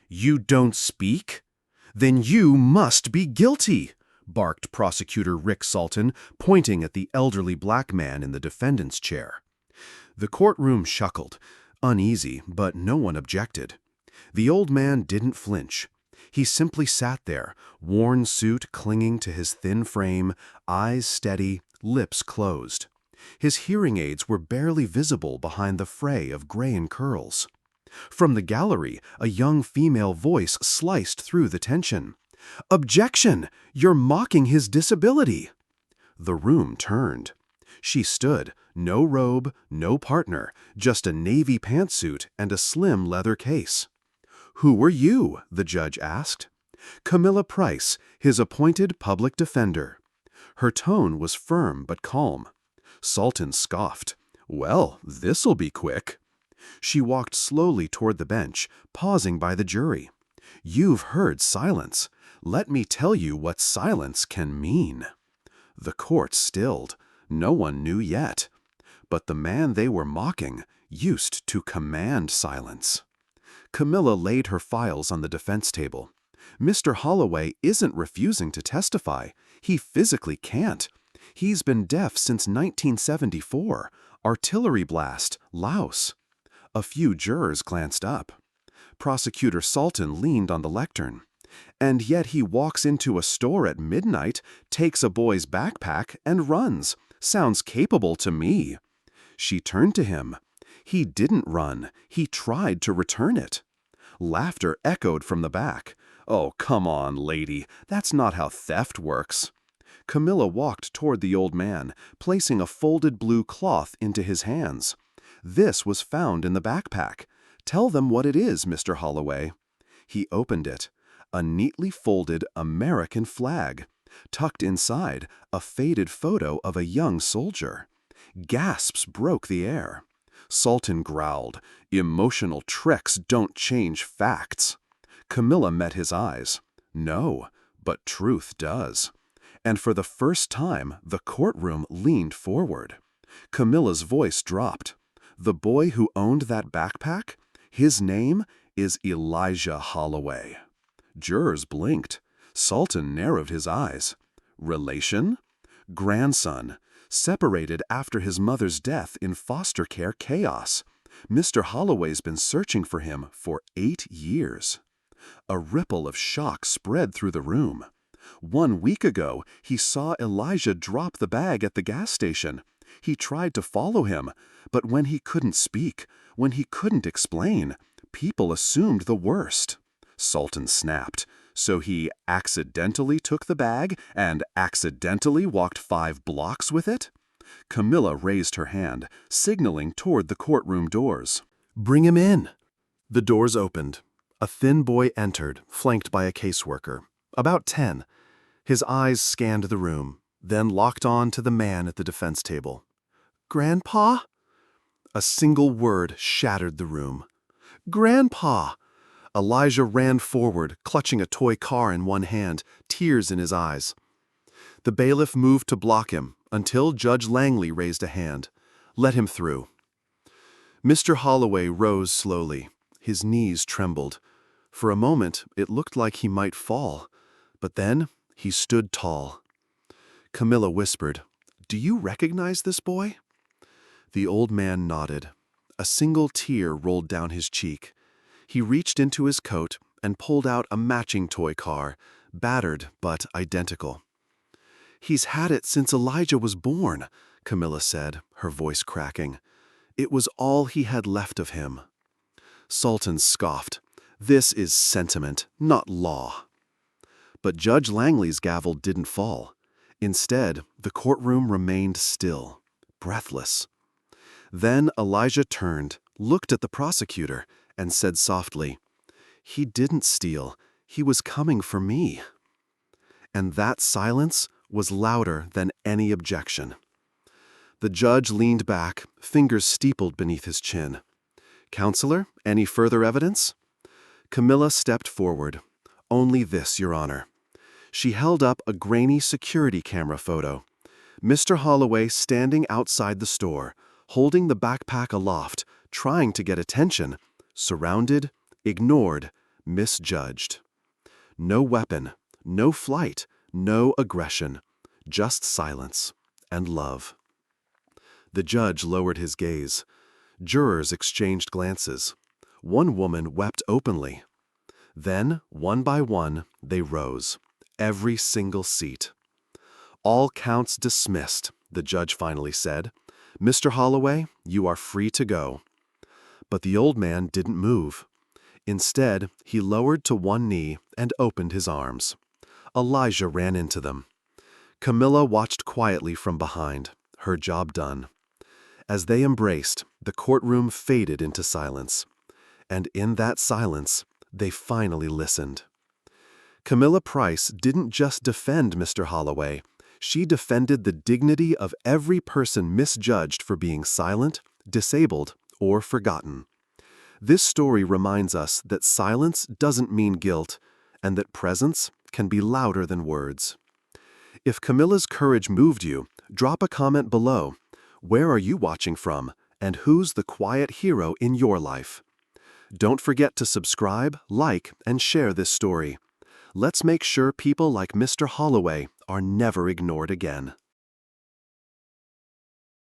"You don't speak? Then you must be guilty," barked Prosecutor Rick Salton, pointing at the elderly black man in the defendant's chair. The courtroom shuckled, uneasy, but no one objected. The old man didn't flinch. He simply sat there, worn suit clinging to his thin frame, eyes steady, lips closed. His hearing aids were barely visible behind the fray of gray and curls. From the gallery, a young female voice sliced through the tension. "Objection! You're mocking his disability!" The room turned. She stood, no robe, no partner, just a navy pantsuit and a slim leather case. "Who are you?" the judge asked. "Camilla Price, his appointed public defender." Her tone was firm but calm. Salton scoffed. "Well, this'll be quick." She walked slowly toward the bench, pausing by the jury. "You've heard silence. Let me tell you what silence can mean." The court stilled. No one knew yet. But the man they were mocking used to command silence. Camilla laid her files on the defense table. "Mr. Holloway isn't refusing to testify. He physically can't. He's been deaf since 1974. Artillery blast, louse." A few jurors glanced up. Prosecutor Salton leaned on the lectern. "And yet he walks into a store at midnight, takes a boy's backpack, and runs. Sounds capable to me." She turned to him. "He didn't run. He tried to return it." Laughter echoed from the back. "Oh, come on, lady. That's not how theft works." Camilla walked toward the old man, placing a folded blue cloth into his hands. "This was found in the backpack. Tell them what it is, Mr. Holloway." He opened it. A neatly folded American flag. Tucked inside, a faded photo of a young soldier. Gasps broke the air. Salton growled, "Emotional tricks don't change facts." Camilla met his eyes. "No, but truth does." And for the first time, the courtroom leaned forward. Camilla's voice dropped. "The boy who owned that backpack? His name is Elijah Holloway." Jurors blinked. Salton narrowed his eyes. "Relation?" "Grandson. Separated after his mother's death in foster care chaos. Mr. Holloway's been searching for him for 8 years." A ripple of shock spread through the room. 1 week ago, he saw Elijah drop the bag at the gas station. He tried to follow him, but when he couldn't speak, when he couldn't explain, people assumed the worst. Salton snapped. "So he accidentally took the bag and accidentally walked 5 blocks with it?" Camilla raised her hand, signaling toward the courtroom doors. "Bring him in." The doors opened. A thin boy entered, flanked by a caseworker. About 10. His eyes scanned the room, then locked on to the man at the defense table. "Grandpa?" A single word shattered the room. "Grandpa!" Elijah ran forward, clutching a toy car in one hand, tears in his eyes. The bailiff moved to block him until Judge Langley raised a hand. "Let him through." Mr. Holloway rose slowly. His knees trembled. For a moment, it looked like he might fall. But then, he stood tall. Camilla whispered, "Do you recognize this boy?" The old man nodded. A single tear rolled down his cheek. He reached into his coat and pulled out a matching toy car, battered but identical. "He's had it since Elijah was born," Camilla said, her voice cracking. "It was all he had left of him." Salton scoffed. "This is sentiment, not law." But Judge Langley's gavel didn't fall. Instead, the courtroom remained still, breathless. Then Elijah turned, looked at the prosecutor, and said softly, "He didn't steal. He was coming for me." And that silence was louder than any objection. The judge leaned back, fingers steepled beneath his chin. "Counselor, any further evidence?" Camilla stepped forward. "Only this, Your Honor." She held up a grainy security camera photo. Mr. Holloway standing outside the store, holding the backpack aloft, trying to get attention, surrounded, ignored, misjudged. No weapon, no flight, no aggression, just silence and love. The judge lowered his gaze. Jurors exchanged glances. One woman wept openly. Then, one by one, they rose, every single seat. "All counts dismissed," the judge finally said. "Mr. Holloway, you are free to go." But the old man didn't move. Instead, he lowered to one knee and opened his arms. Elijah ran into them. Camilla watched quietly from behind, her job done. As they embraced, the courtroom faded into silence. And in that silence, they finally listened. Camilla Price didn't just defend Mr. Holloway. She defended the dignity of every person misjudged for being silent, disabled, or forgotten. This story reminds us that silence doesn't mean guilt, and that presence can be louder than words. If Camilla's courage moved you, drop a comment below. Where are you watching from, and who's the quiet hero in your life? Don't forget to subscribe, like, and share this story. Let's make sure people like Mr. Holloway are never ignored again.